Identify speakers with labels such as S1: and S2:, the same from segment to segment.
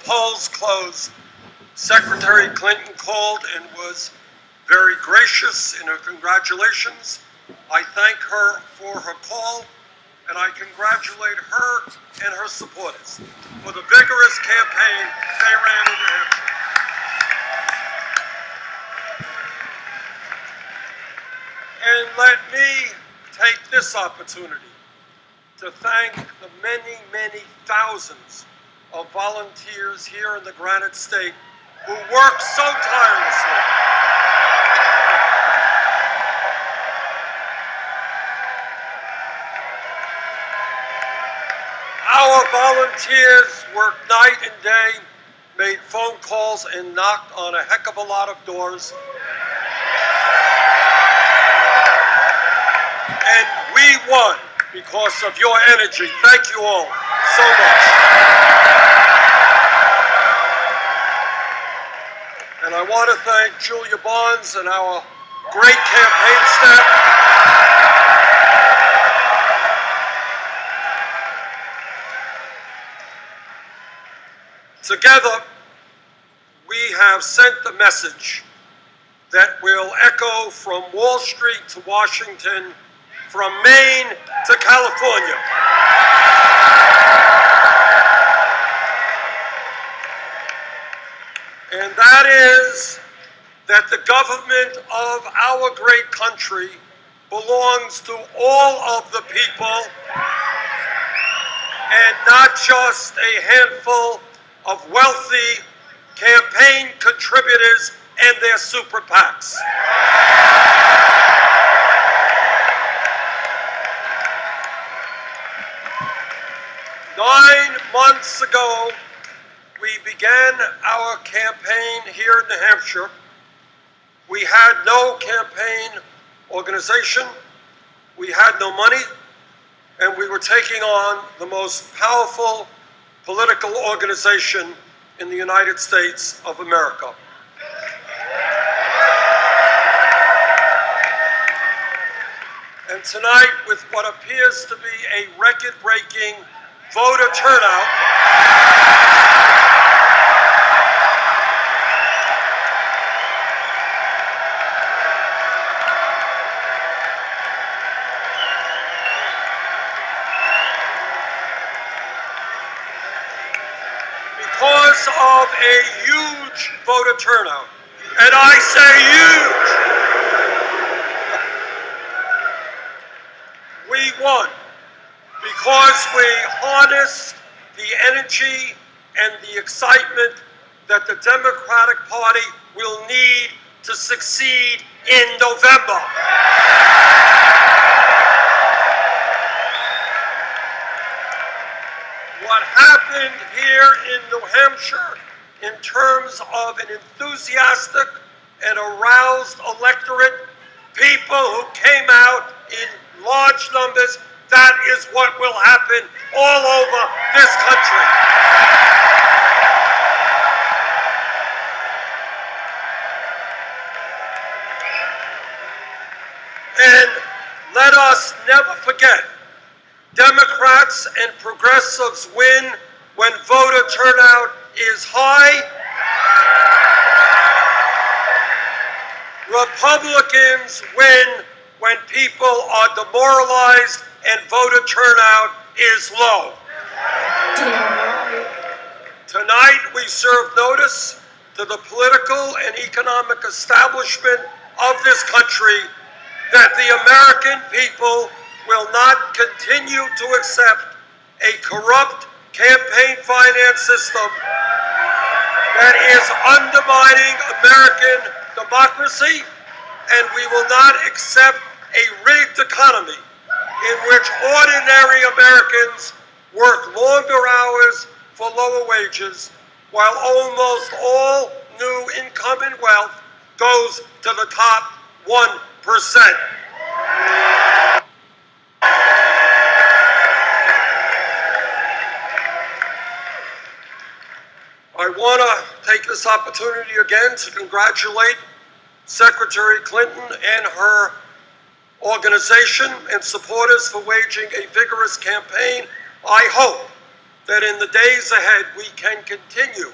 S1: polls closed, Secretary Clinton called and was very gracious in her congratulations. I thank her for her call, and I congratulate her and her supporters for the vigorous campaign they ran in New Hampshire. And let me take this opportunity to thank the many, many thousands of volunteers here in the Granite State who work so tirelessly. Our volunteers worked night and day, made phone calls, and knocked on a heck of a lot of doors. And we won because of your energy. Thank you all so much. And I want to thank Julia Barnes and our great campaign staff. Together, we have sent the message that will echo from Wall Street to Washington, from Maine to California. And that is that the government of our great country belongs to all of the people and not just a handful of wealthy campaign contributors and their super PACs. 9 months ago, we began our campaign here in New Hampshire. We had no campaign organization, we had no money, and we were taking on the most powerful political organization in the United States of America. And tonight, with what appears to be a record-breaking voter turnout, because of a huge voter turnout, and I say huge, we won because we harnessed the energy and the excitement that the Democratic Party will need to succeed in November. What happened here in New Hampshire in terms of an enthusiastic and aroused electorate, people who came out in large numbers, that is what will happen all over this country. And let us never forget, Democrats and progressives win when voter turnout is high. Republicans win when people are demoralized and voter turnout is low. Tonight we serve notice to the political and economic establishment of this country that the American people will not continue to accept a corrupt campaign finance system that is undermining American democracy, and we will not accept a rigged economy in which ordinary Americans work longer hours for lower wages, while almost all new income and wealth goes to the top 1%. I want to take this opportunity again to congratulate Secretary Clinton and her organization and supporters for waging a vigorous campaign. I hope that in the days ahead we can continue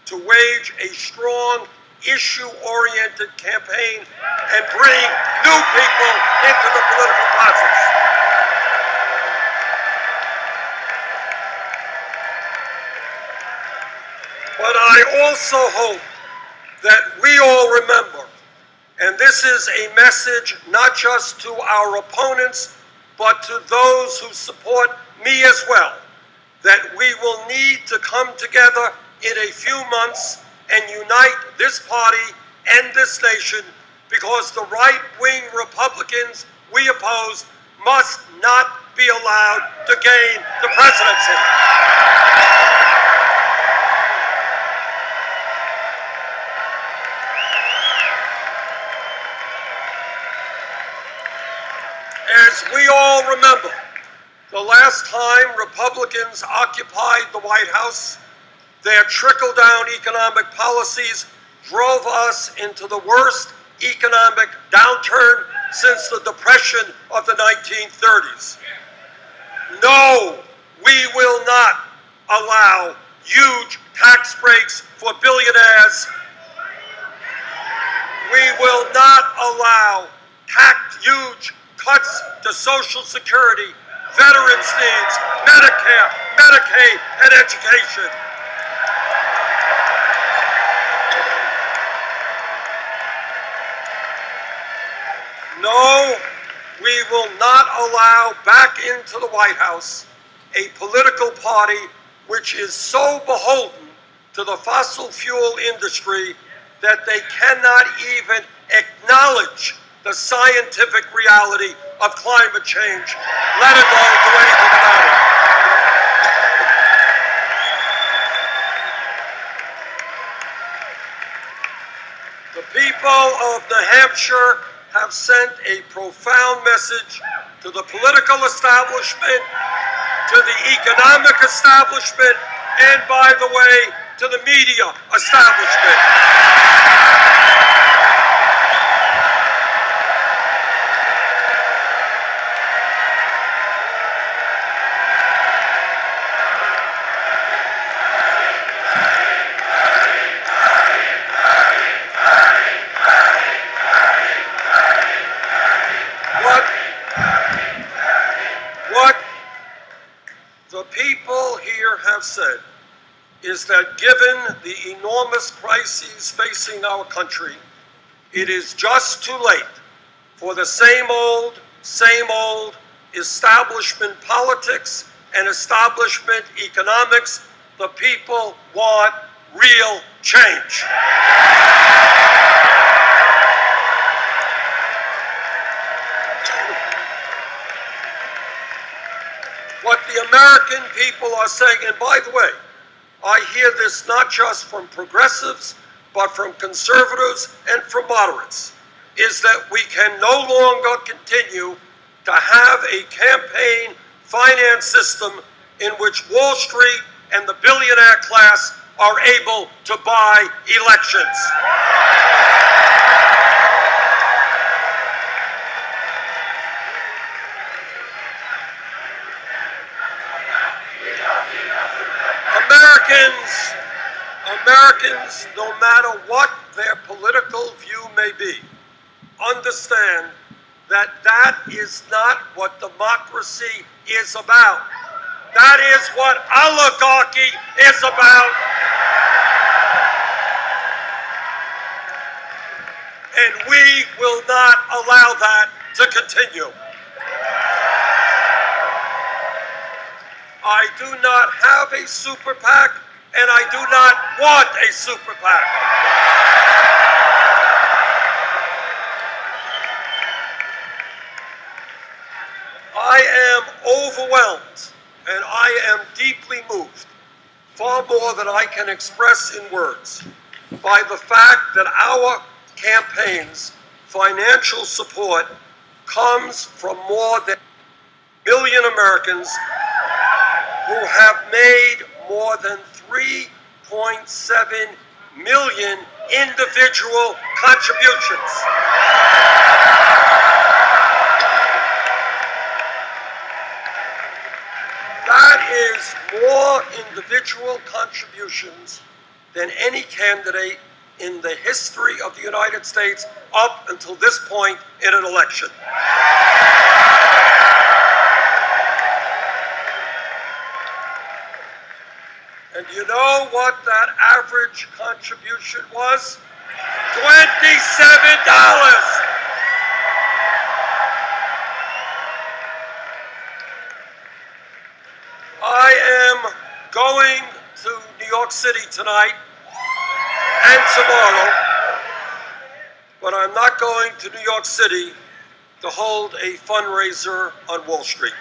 S1: to wage a strong, issue-oriented campaign and bring new people into the political process. But I also hope that we all remember, and this is a message not just to our opponents, but to those who support me as well, that we will need to come together in a few months and unite this party and this nation, because the right-wing Republicans we oppose must not be allowed to gain the presidency. As we all remember, the last time Republicans occupied the White House, their trickle-down economic policies drove us into the worst economic downturn since the Depression of the 1930s. No, we will not allow huge tax breaks for billionaires. We will not allow huge cuts to Social Security, veterans' needs, Medicare, Medicaid, and education. No, we will not allow back into the White House a political party which is so beholden to the fossil fuel industry that they cannot even acknowledge the scientific reality of climate change, let alone do anything about it. The people of New Hampshire have sent a profound message to the political establishment, to the economic establishment, and, by the way, to the media establishment. What the people here have said is that given the enormous crises facing our country, it is just too late for the same old establishment politics and establishment economics. The people want real change. What the American people are saying, and by the way, I hear this not just from progressives, but from conservatives and from moderates, is that we can no longer continue to have a campaign finance system in which Wall Street and the billionaire class are able to buy elections. Americans, no matter what their political view may be, understand that that is not what democracy is about. That is what oligarchy is about. And we will not allow that to continue. I do not have a super PAC, and I do not want a super PAC. I am overwhelmed, and I am deeply moved, far more than I can express in words, by the fact that our campaign's financial support comes from more than a million Americans who have made more than 3.7 million individual contributions. That raised more individual contributions than any candidate in the history of the United States up until this point in an election. And you know what that average contribution was? $27. I am going to New York City tonight and tomorrow, but I'm not going to New York City to hold a fundraiser on Wall Street.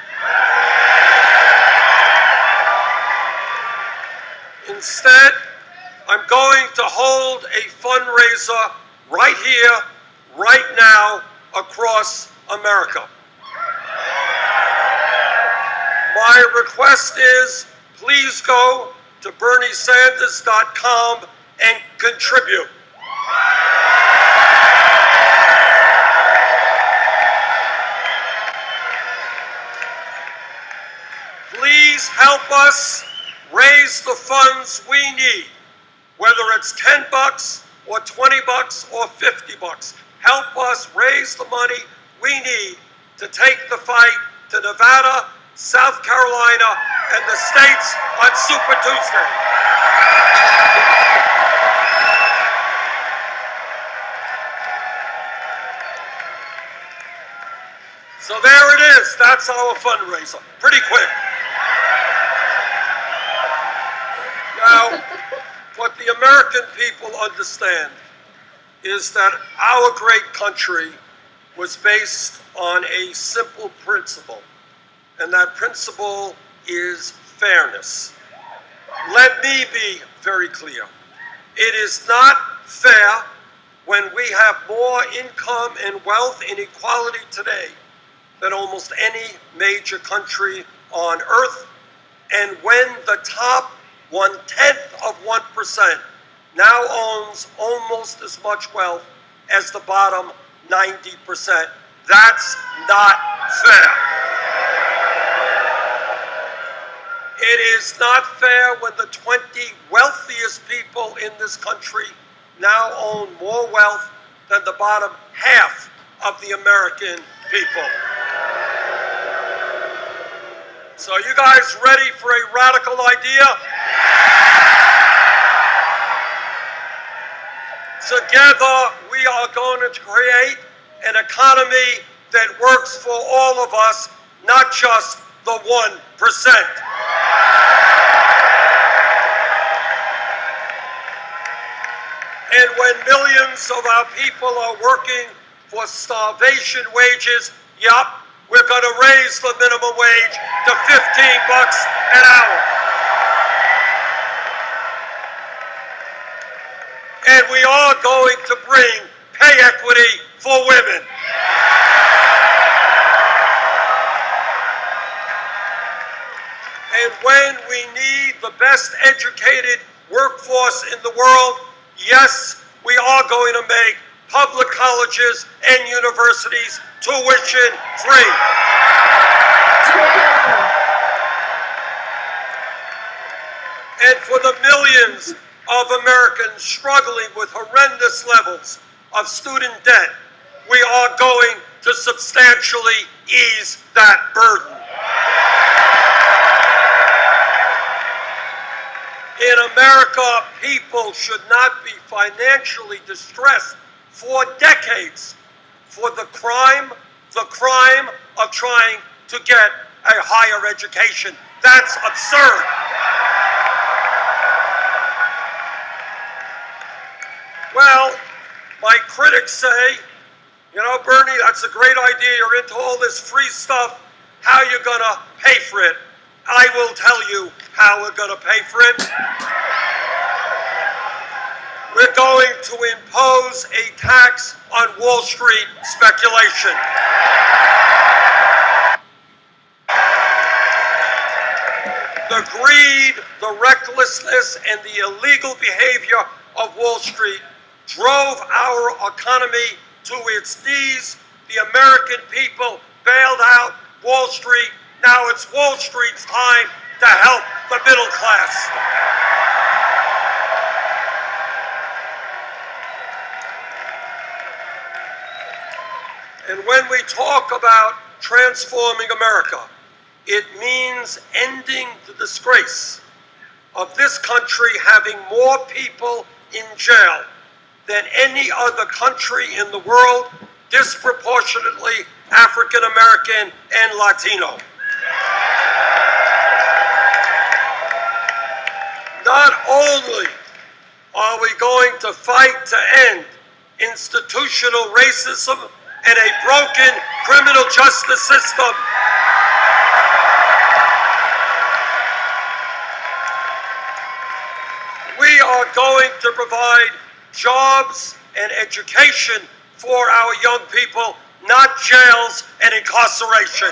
S1: Instead, I'm going to hold a fundraiser right here, right now, across America. My request is, please go to BernieSanders.com and contribute. Please help us raise the funds we need, whether it's $10 or $20 or $50. Help us raise the money we need to take the fight to Nevada, South Carolina, and the states on Super Tuesday. So there it is. That's our fundraiser. Pretty quick. Now, what the American people understand is that our great country was based on a simple principle, and that principle is fairness. Let me be very clear. It is not fair when we have more income and wealth inequality today than almost any major country on earth, and when the top 0.1% now owns almost as much wealth as the bottom 90%. That's not fair. It is not fair when the 20 wealthiest people in this country now own more wealth than the bottom half of the American people. So are you guys ready for a radical idea? Together, we are going to create an economy that works for all of us, not just the 1%. And when millions of our people are working for starvation wages, yup, we're going to raise the minimum wage to $15 an hour. And we are going to bring pay equity for women. And when we need the best educated workforce in the world, yes, we are going to make public colleges and universities tuition free. And for the millions of Americans struggling with horrendous levels of student debt, we are going to substantially ease that burden. In America, people should not be financially distressed for decades for the crime of trying to get a higher education. That's absurd. Well, my critics say, you know, Bernie, that's a great idea. You're into all this free stuff. How are you going to pay for it? I will tell you how we're going to pay for it. We're going to impose a tax on Wall Street speculation. The greed, the recklessness, and the illegal behavior of Wall Street drove our economy to its knees. The American people bailed out Wall Street. Now it's Wall Street's time to help the middle class. And when we talk about transforming America, it means ending the disgrace of this country having more people in jail than any other country in the world, disproportionately African American and Latino. Not only are we going to fight to end institutional racism and a broken criminal justice system, we are going to provide jobs and education for our young people, not jails and incarceration.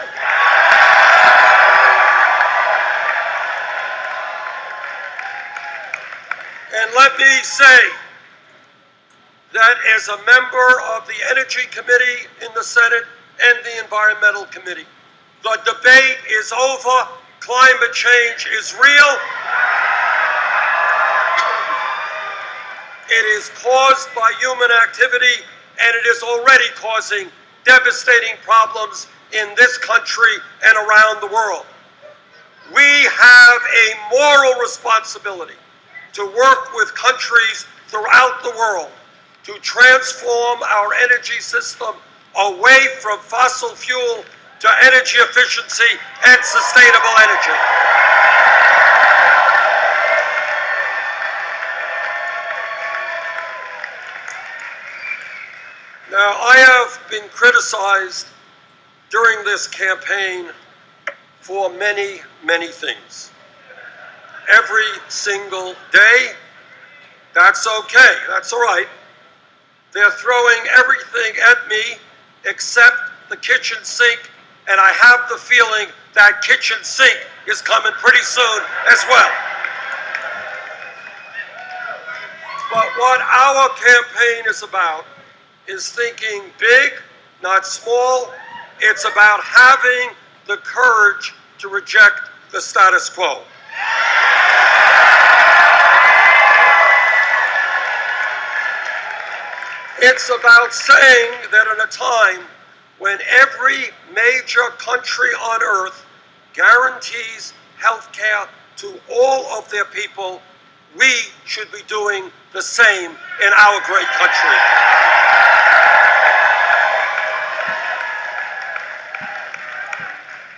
S1: And let me say that as a member of the Energy Committee in the Senate and the Environmental Committee, the debate is over. Climate change is real. It is caused by human activity, and it is already causing devastating problems in this country and around the world. We have a moral responsibility to work with countries throughout the world to transform our energy system away from fossil fuel to energy efficiency and sustainable energy. Now, I have been criticized during this campaign for many, many things. Every single day, that's okay, that's all right. They're throwing everything at me except the kitchen sink, and I have the feeling that kitchen sink is coming pretty soon as well. But what our campaign is about is thinking big, not small. It's about having the courage to reject the status quo. It's about saying that in a time when every major country on earth guarantees health care to all of their people, we should be doing the same in our great country.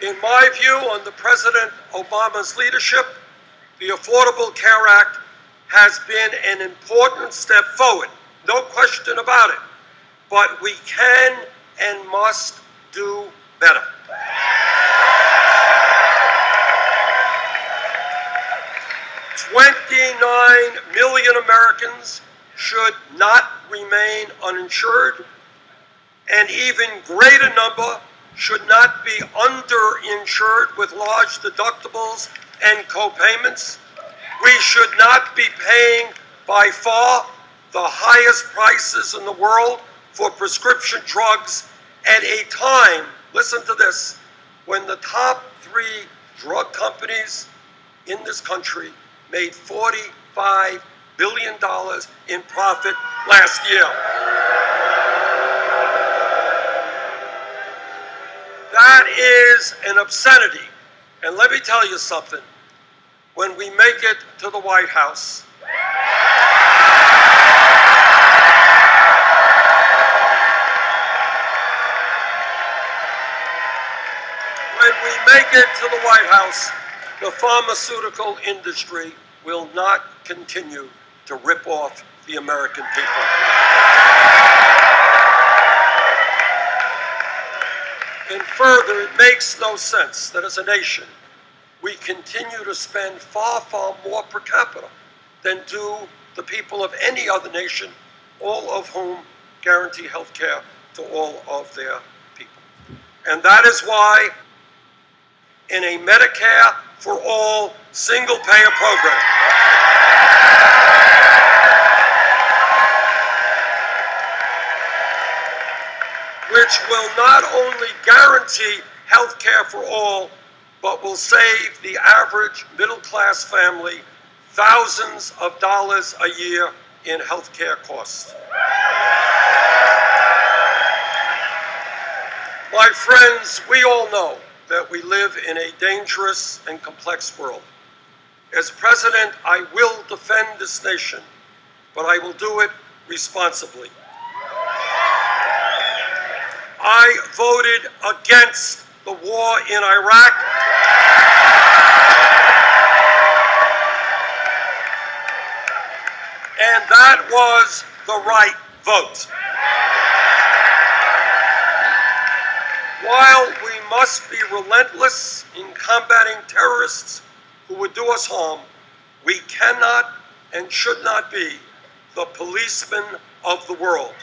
S1: In my view, under President Obama's leadership, the Affordable Care Act has been an important step forward, no question about it, but we can and must do better. $29 million Americans should not remain uninsured. An even greater number should not be underinsured with large deductibles and co-payments. We should not be paying by far the highest prices in the world for prescription drugs at a time, listen to this, when the top 3 drug companies in this country made $45 billion in profit last year. That is an obscenity. And let me tell you something. When we make it to the White House, the pharmaceutical industry will not continue to rip off the American people. And further, it makes no sense that as a nation, we continue to spend far, far more per capita than do the people of any other nation, all of whom guarantee health care to all of their people. And that is why in a Medicare for all single-payer program, which will not only guarantee health care for all, but will save the average middle-class family thousands of dollars a year in health care costs. My friends, we all know that we live in a dangerous and complex world. As president, I will defend this nation, but I will do it responsibly. I voted against the war in Iraq. And that was the right vote. While we must be relentless in combating terrorists who would do us harm, we cannot and should not be the policemen of the world.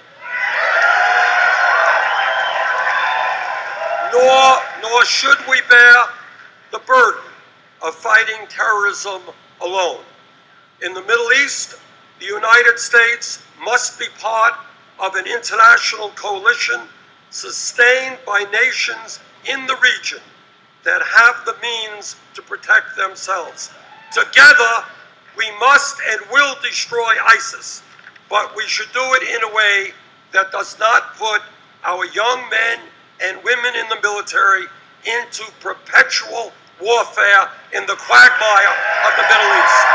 S1: Nor should we bear the burden of fighting terrorism alone. In the Middle East, the United States must be part of an international coalition sustained by nations in the region that have the means to protect themselves. Together, we must and will destroy ISIS, but we should do it in a way that does not put our young men and women in the military into perpetual warfare in the quagmire of the Middle East.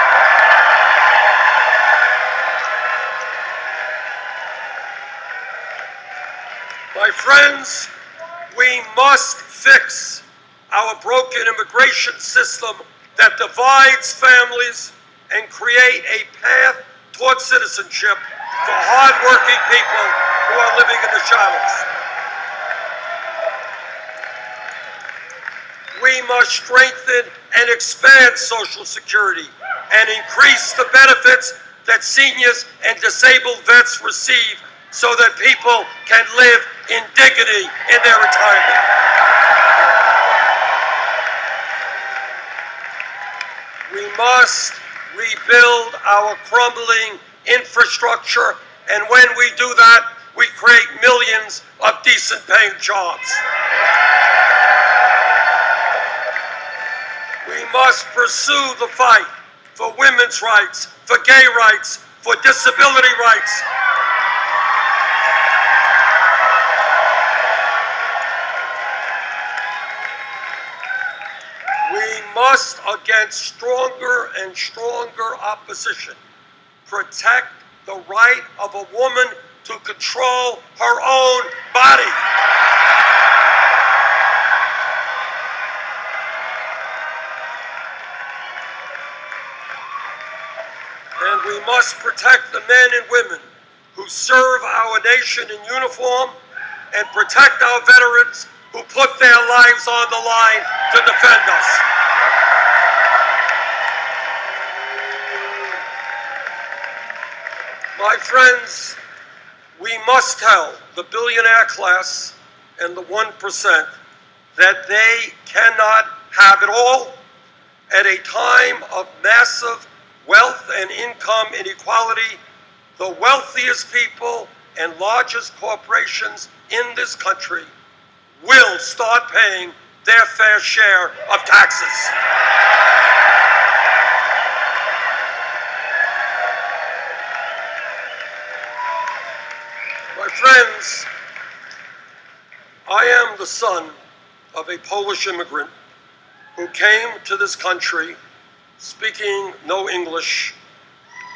S1: My friends, we must fix our broken immigration system that divides families and create a path toward citizenship for hardworking people who are living in the shadows. We must strengthen and expand Social Security and increase the benefits that seniors and disabled vets receive so that people can live in dignity in their retirement. We must rebuild our crumbling infrastructure, and when we do that, we create millions of decent-paying jobs. We must pursue the fight for women's rights, for gay rights, for disability rights. We must, against stronger and stronger opposition, protect the right of a woman to control her own body. And we must protect the men and women who serve our nation in uniform and protect our veterans who put their lives on the line to defend us. My friends, we must tell the billionaire class and the 1% that they cannot have it all at a time of massive wealth and income inequality. The wealthiest people and largest corporations in this country will start paying their fair share of taxes. My friends, I am the son of a Polish immigrant who came to this country speaking no English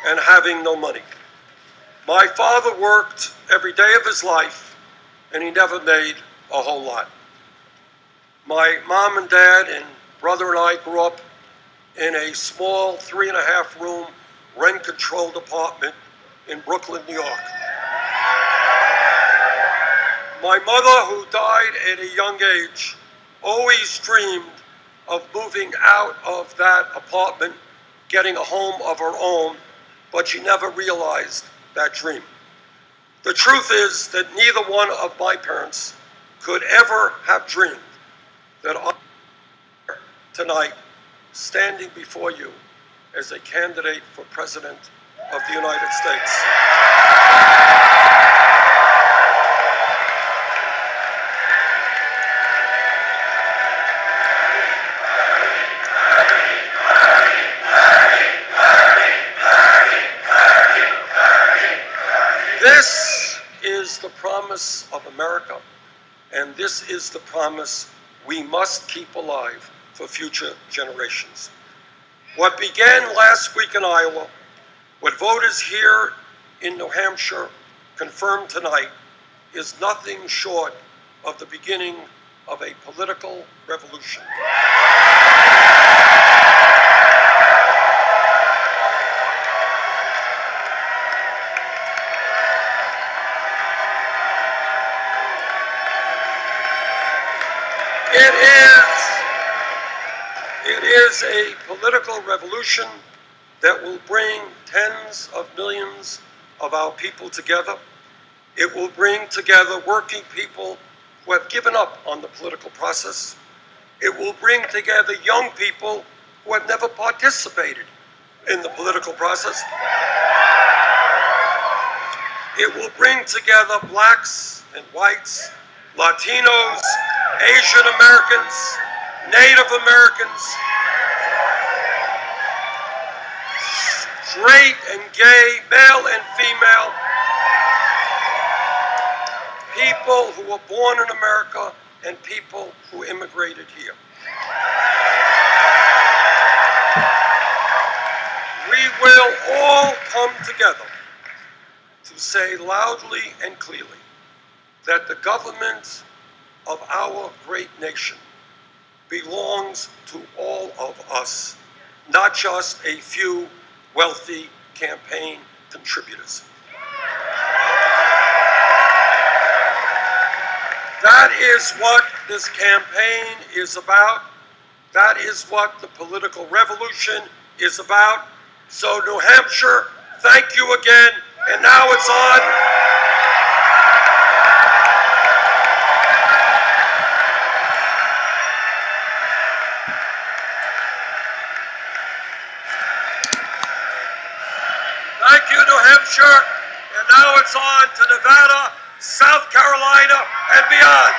S1: and having no money. My father worked every day of his life, and he never made a whole lot. My mom and dad and brother and I grew up in a small 3.5-room rent-controlled apartment in Brooklyn, New York. My mother, who died at a young age, always dreamed of moving out of that apartment, getting a home of her own, but she never realized that dream. The truth is that neither one of my parents could ever have dreamed that I'm here tonight standing before you as a candidate for President of the United States. This is the promise of America, and this is the promise we must keep alive for future generations. What began last week in Iowa, what voters here in New Hampshire confirmed tonight, is nothing short of the beginning of a political revolution. It is a political revolution that will bring tens of millions of our people together. It will bring together working people who have given up on the political process. It will bring together young people who have never participated in the political process. It will bring together blacks and whites, Latinos, Asian Americans, Native Americans, straight and gay, male and female, people who were born in America and people who immigrated here. We will all come together to say loudly and clearly that the government of our great nation belongs to all of us, not just a few wealthy campaign contributors. That is what this campaign is about. That is what the political revolution is about. So New Hampshire, thank you again. And now it's on. Thank you, New Hampshire. And now it's on to Nevada, South Carolina, and beyond.